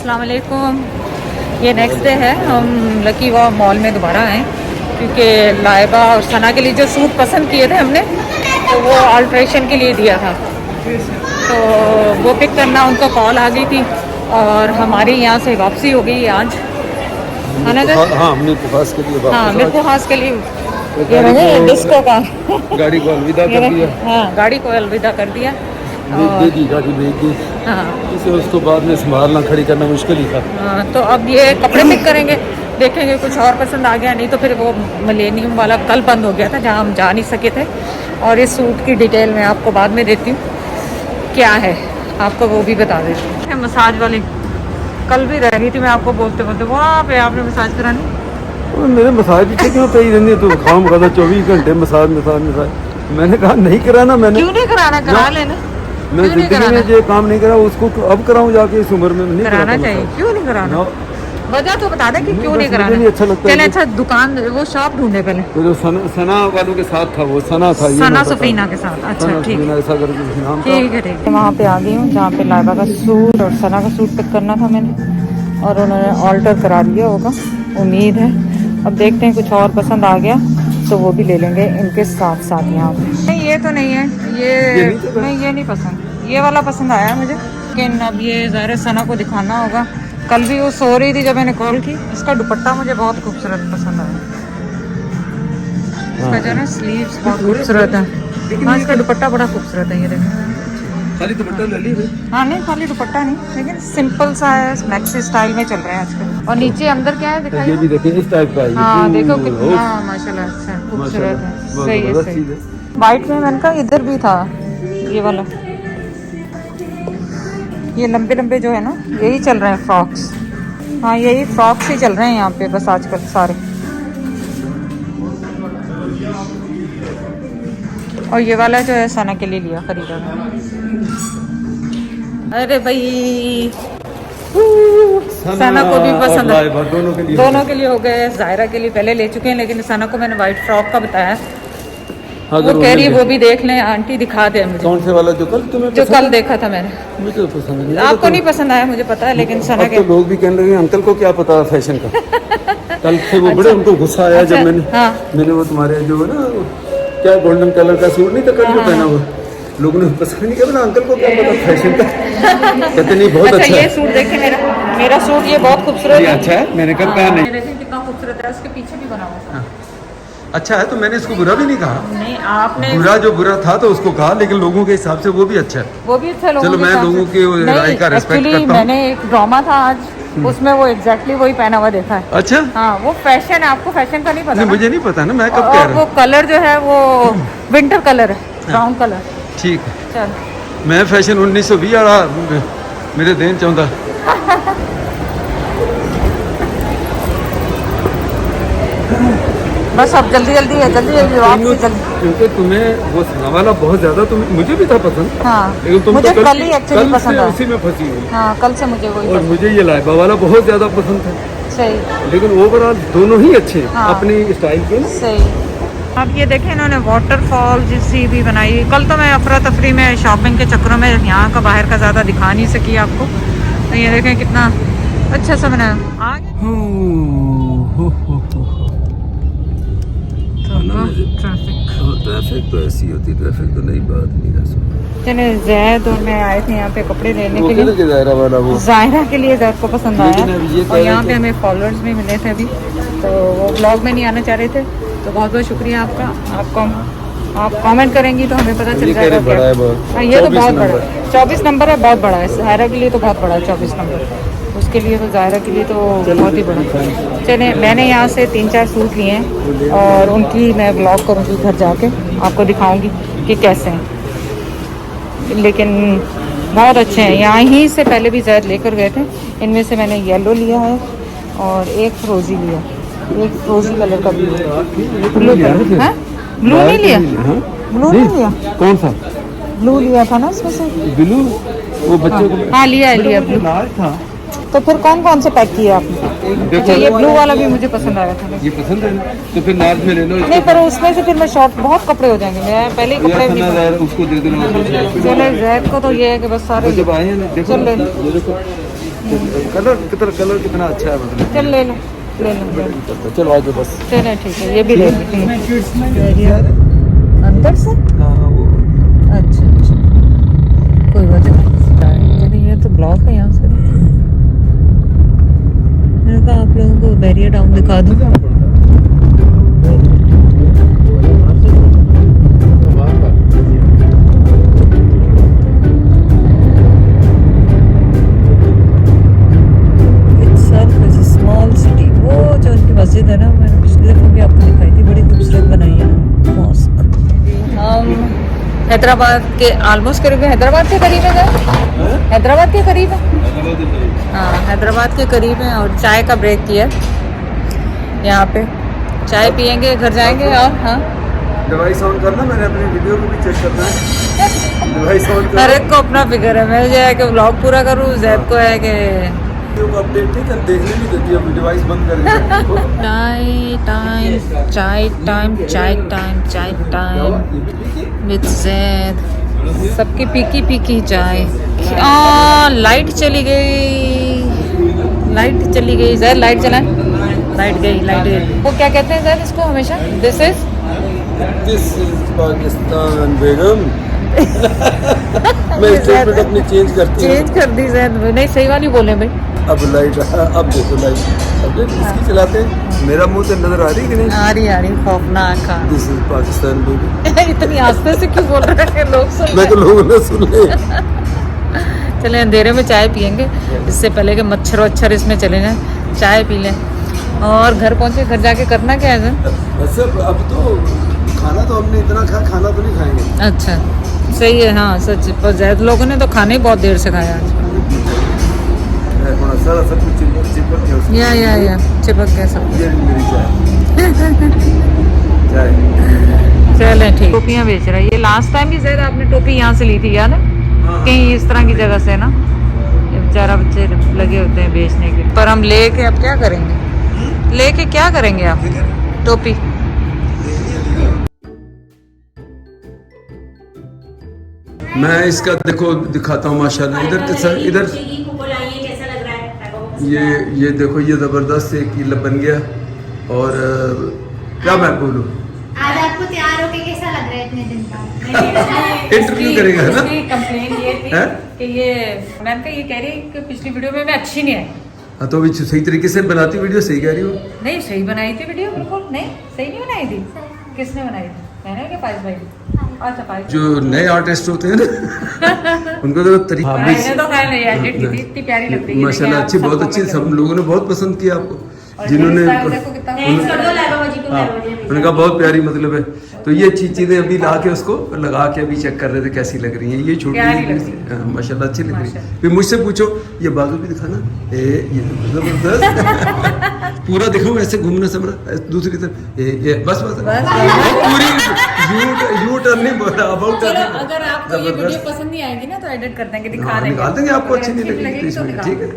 अस्सलाम वालेकुम। ये नेक्स्ट डे है, हम लकी वॉ मॉल में दोबारा आए क्योंकि लाइबा और सना के लिए जो सूट पसंद किए थे हमने, तो वो अल्ट्रेशन के लिए दिया था, तो वो पिक करना उनको कॉल आ गई थी और हमारी यहाँ से वापसी हो गई आज, है ना? हाँ, हमने उपहास के लिए हाँ, मेरे को हास के लिए डिस्को का गाड़ी को अलविदा कर दिया। हाँ, गाड़ी को अलविदा कर दिया। दे दी गाड़ी, भेज दी। हाँ, इसे उसको बाद में संभालना, खड़ी करना मुश्किल ही था। हाँ, तो अब ये कपड़े पिक करेंगे, देखेंगे कुछ और पसंद आ गया, नहीं तो फिर वो मिलेनियम वाला कल बंद हो गया था जहाँ हम जा नहीं सके थे। और इस सूट की डिटेल मैं आपको बाद में देती हूँ, क्या है आपको वो भी बता देती हूँ। मसाज वाली कल भी रह गई थी, मैं आपको बोलते बोलते वहाँ पे आपने मसाज करानी। मेरे मसाज भी क्यों पे ही रहनी है, तो खाम खाता 24 घंटे मसाज मसाज मसाज। मैंने कहा नहीं कराना, मैंने क्यों नहीं कराना, करा लेना। मैं जिंदगी में जो काम नहीं करा उसको अब कराऊं जाके, इस उम्र में नहीं कराना चाहिए। क्यों नहीं कराना, वजह तो बता दे कि क्यों नहीं कराना। नहीं अच्छा लगता। चले अच्छा दुकान वो शॉप ढूंढे पहले। तो जो सना वालों के साथ था, वो सना था, सना सफीना के साथ। अच्छा ठीक है, ऐसा करके नाम था। ठीक है ठीक है। वहाँ पे आ गई हूँ जहाँ पे लाइबा का सूट और सना का सूट पिक करना था मैंने, और उन्होंने ऑल्टर करा लिया होगा, उम्मीद है। अब देखते हैं कुछ और पसंद आ गया तो वो भी ले लेंगे इनके साथ साथ। यहाँ पे नहीं, ये तो नहीं है, ये नहीं, ये नहीं पसंद, ये वाला पसंद आया मुझे, लेकिन अब ये ज़ाहिर सना को दिखाना होगा। कल भी वो सो रही थी जब मैंने कॉल की। इसका दुपट्टा मुझे बहुत खूबसूरत पसंद आया, इसका जो है ना स्लीव्स बहुत खूबसूरत है। हाँ, इसका दुपट्टा बड़ा खूबसूरत है, ये देखो। खाली दुपट्टा ले ली। हाँ नहीं, खाली दुपट्टा नहीं, लेकिन सिंपल सा है, मैक्सी स्टाइल में चल रहा है आजकल। और नीचे अंदर क्या है दिखाई? ये भी देखिए इस टाइप का है। हाँ देखो कितना माशाल्लाह, अच्छा खूबसूरत है, सही है सही। वाइट में मैंने कहा इधर भी था ये वाला। ये लंबे लंबे जो है ना, यही चल रहे हैं फ्रॉक्स। हाँ, यही फ्रॉक्स ही चल रहे हैं यहाँ पे बस आजकल सारे। और ये वाला जो है सना के लिए लिया, खरीदा मैंने। अरे भाई सना को भी पसंद है, दोनों के लिए हो गए। जायरा के लिए पहले ले चुके हैं, लेकिन सना को मैंने वाइट फ्रॉक का बताया। वो कह रही है वो भी देख लें आंटी, दिखा दे मुझे। कौन से वाला जो कल तुम्हें जो कल देखा था मैंने? मुझे तो पसंद नहीं। आपको नहीं पसंद आया मुझे पता है, लेकिन सना के तो लोग भी कहने लगे अंकल को क्या पता फैशन का। कल से वो बड़े उनको गुस्सा आया जब मैंने वो तुम्हारे जो है ना क्या गोल्डन कलर का सूट नहीं था कल जो पहना हुआ, लोगों ने पसंद नहीं किया। अंकल को क्या पता फैशन का। कहते नहीं बहुत अच्छा ये सूट देखे, मेरा सूट ये बहुत खूबसूरत है। अच्छा है, मैंने कब कहा नहीं। कितना खूबसूरत है, उसके पीछे भी बना हुआ। अच्छा है, तो मैंने इसको बुरा भी नहीं कहा। नहीं, आपने बुरा जो बुरा था तो उसको कहा, लेकिन लोगों के हिसाब से वो भी अच्छा है। वो भी अच्छा। चलो मैं लोगों की राय का रिस्पेक्ट करता हूँ। मैंने एक ड्रामा था आज, उसमें वो एग्जैक्टली वही पहना हुआ देखा है। अच्छा हाँ, वो फैशन है, आपको फैशन का नहीं पता? नहीं, मुझे नहीं पता ना, मैं कब कह रहा हूँ। वो कलर जो है वो विंटर कलर है, ब्राउन कलर। ठीक है, चल मैं फैशन 1920 वाला मेरे देन चाहता। बस अब जल्दी जल्दी है, जल्दी जल्दी। क्योंकि तुम्हें वो सना वाला बहुत ज्यादा, तुम्हें मुझे भी था पसंद। हाँ, लेकिन तुम मुझे तो कल ही एक्चुअली पसंद है, उसी में फंसी हुई। हाँ, कल से मुझे वही। और मुझे ये लाइबा वाला बहुत ज्यादा पसंद था। सही, लेकिन ओवरऑल दोनों ही अच्छे हैं। हाँ, अपनी स्टाइल के। सही। अब ये देखें इन्होंने वाटरफॉल जैसी भी बनाई। कल तो मैं अफरा तफरी में शॉपिंग के चक्करों में यहाँ का बाहर का ज़्यादा दिखा नहीं सकी आपको, तो ये देखें कितना अच्छा सा बनाया। ट्रैफिक तो ऐसी होती, ट्रैफिक तो नई बात नहीं है। चले ज़ैद और मैं आए थे यहाँ पे कपड़े लेने के लिए। ज़ायरा वाला वो ज़ायरा के लिए ज़ैद को पसंद आया, और यहाँ पे हमें फॉलोअर्स भी मिले थे अभी, तो वो ब्लॉग में नहीं आना चाह रहे थे। तो बहुत बहुत शुक्रिया आपका। आप कमेंट करेंगी तो हमें पता चल जाएगा क्या। ये तो बहुत बड़ा 24 नंबर है, बहुत बड़ा है। ज़ायरा के लिए तो बहुत बड़ा है 24 नंबर, उसके लिए तो ज़ायरा के लिए तो बहुत ही बड़ा। चले, मैंने यहाँ से 3-4 सूट लिए हैं और उनकी मैं ब्लॉग करूँगी घर जाके, आपको दिखाऊँगी कि कैसे हैं। लेकिन बहुत अच्छे हैं। यहाँ ही से पहले भी ज़ैद लेकर गए थे। इनमें से मैंने येलो लिया है और एक फ्रोजी लिया, एक फ्रोजी कलर का भी ब्लू कलर है। ब्लू नहीं लिया, ब्लू नहीं लिया। कौन सा ब्लू लिया था ना इसमें से? ब्लू वो बच्चे को। हाँ लिया ब्लू था। तो फिर कौन कौन से पैक किए आपने? अच्छा, ये ब्लू वाला भी मुझे पसंद आया था। ये पसंद है तो फिर नार्थ में ले लो। नहीं, पर उसमें से फिर मैं शॉर्ट बहुत कपड़े हो जाएंगे, मैं पहले ही कपड़े उसको दे देना। चले, ज़ैद को तो ये है कि बस सारे जब आए हैं देखो, कलर कितना अच्छा है मतलब। चल ले लो। चलो आ जाओ बस। चलो ठीक है, ये भी ले लेते हैं अंदर से। हाँ वो अच्छा कोई बात नहीं। चलिए ये तो ब्लॉक है यहाँ से। मैंने कहा आप लोगों को बैरियर टाउन दिखा दूँ। स्मॉल सिटी, वो जो उनकी मस्जिद है ना, मैंने पिछले दफा भी आपको दिखाई थी, बड़ी खूबसूरत बनाई है मॉस्क। हम हैदराबाद के ऑलमोस्ट करीब है। हैदराबाद के करीब है क्या? हैदराबाद के करीब है। हाँ हैदराबाद के करीब है। और चाय का ब्रेक किया यहाँ पे, चाय पियेंगे, घर जाएंगे। और हाँ डिवाइस ऑन करना, मैंने अपनी वीडियो को भी चेक करना है। डिवाइस ऑन करना, हर एक को अपना फिक्र है। मैं जो है कि व्लॉग पूरा करूँ, जैब को है कि वीडियो को अपडेट नहीं कर, देखने नहीं देती, अब डिवाइस बंद कर दी। चाय टाइम विद ज़ैद। सबकी पीकी पीकी चाय। लाइट चली गई, ज़ैद लाइट चलाएं। लाइट गई। वो क्या कहते हैं ज़ैद इसको हमेशा? दिस इज पाकिस्तान बेगम। मैं स्टेटमेंट अपनी चेंज कर दी ज़ैद। नहीं सही वाली बोले भाई। अब लाइट, अब देखो लाइट, अब देखो इसकी चलाते हैं। मेरा मुंह से नजर आ रही है कि नहीं? आ रही खौफनाक। This is Pakistan baby. इतनी आस्ते से क्यों बोल रहे हैं लोग? सुन मैं तो लोगों ने सुन ले। चले अंधेरे में चाय पियेंगे, इससे पहले कि मच्छर इसमें चले जाएं। चाय पी लें और घर पहुंचे। घर जाके करना क्या है? वैसे अब तो खाना तो हमने इतना खाना तो नहीं खाएंगे। अच्छा सही है। हाँ सच, पर ज़्यादा लोगों ने तो खाने ही बहुत देर से खाया आज। सारा सब कुछ चिपक गया उसमें। या चिपक गया सब। ये मेरी चाय। चले ठीक। टोपियाँ बेच रहा है ये। लास्ट टाइम भी ज़्यादा आपने टोपी यहाँ से ली थी, याद है? कहीं इस तरह की जगह से ना, ये बेचारा बच्चे लगे होते हैं बेचने के। पर हम लेके अब क्या करेंगे? लेके क्या करेंगे आप टोपी? मैं इसका देखो दिखाता हूँ माशाल्लाह। इधर ये देखो, ये जबरदस्त एक बन गया। और क्या मैं बोलूँ, आज आपको तैयार होके कैसा लग रहा है इतने दिन बाद? इंटरव्यू करेगा ना? कंप्लेन ये थी कि ये मैम का ये कह रही है कि पिछली वीडियो में मैं अच्छी नहीं आई। हाँ तो सही तरीके से बनाती वीडियो, सही कह रही हो। नहीं सही बनाई थी वीडियो, बिल्कुल नहीं सही नहीं बनाई थी। किसने बनाई थी? मैंने क्या पाइस भाई? अच्छा पाइस जो नए आर्टिस्ट होते हैं ना उनको तो तरीका तो खैर नहीं एडिट की थी, इतनी प्यारी लग रही है माशाल्लाह। अच्छी, बहुत अच्छी। सब लोगों ने बहुत पसंद किया आपको, जिन्होंने उनका बहुत प्यारी मतलब है। तो ये अच्छी चीजें अभी ला के उसको लगा के अभी चेक कर रहे थे कैसी लग रही हैं। ये छोटी माशाल्लाह अच्छी लग रही है। फिर मुझसे पूछो ये बाजू भी दिखाना, ये जबरदस्त। पूरा दिखाऊं ऐसे घूमना समरा दूसरी तरफ, ये बस पूरी यू टर्न नहीं बोला, अबाउट टर्न। अगर आपको ये वीडियो पसंद नहीं आएगी ना तो एडिट कर देंगे, दिखा देंगे। निकाल देंगे। आपको अच्छी नहीं लगी तो इसमें ठीक है।